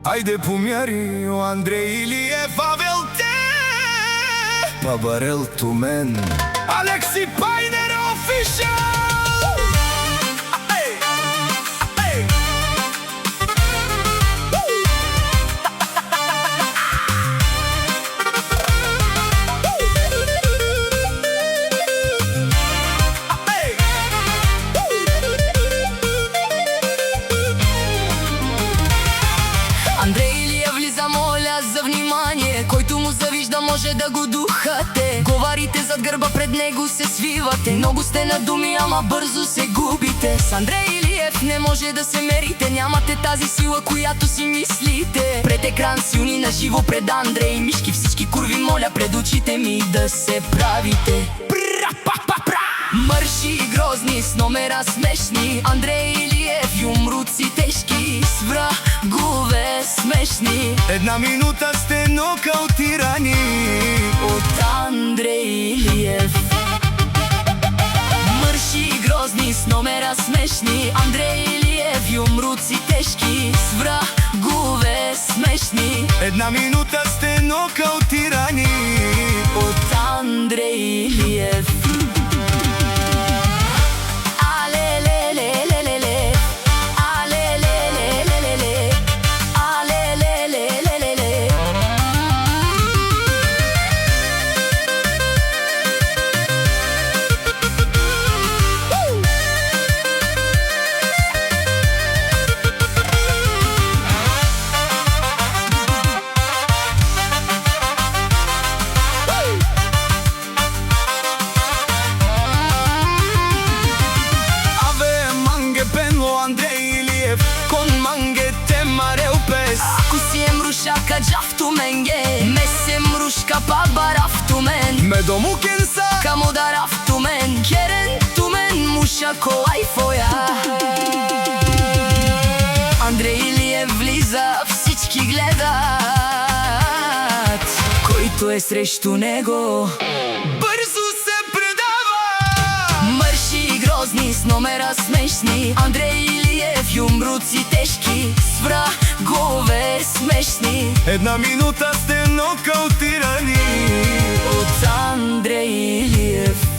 Айде помяри, Андрей Илиев, Павел Те, Пабарел Тумен, Алекси Пайнер Офишъл! Андрей Илиев влиза, моля за внимание. Който му завижда, може да го духате. Говорите зад гърба, пред него се свивате. Много сте на думи, ама бързо се губите. С Андрей Илиев не може да се мерите. Нямате тази сила, която си мислите. Пред екран силни, на живо пред Андрей Мишки. Всички курви, моля пред очите ми да се правите. Мърши грозни, с номера смешни. Андрей Илиев, юмруци тежки, с врагове смешни. Една минута сте нокаутирани от Андрей Илиев. Мърши грозни, с номера смешни. Андрей Илиев, юмруци тежки, с врагове смешни. Една минута сте нокаутирани от Андрей Илиев. Андрей Илиев, con mange te mareu pes. Ако си е мрушака джафто менге, месе мрушка па барафто мен. Медому кенса, камо дарафто мен. Керен тумен муша колай фоя. Андрей Илиев влиза, всички гледат. Който е срещу него, бързо се предава. Мърши грозни, с номера смешни. Андрей Илиев, юмруци тежки, с врагове смешни. Една минута сте нокаутирани от Андрей Илиев.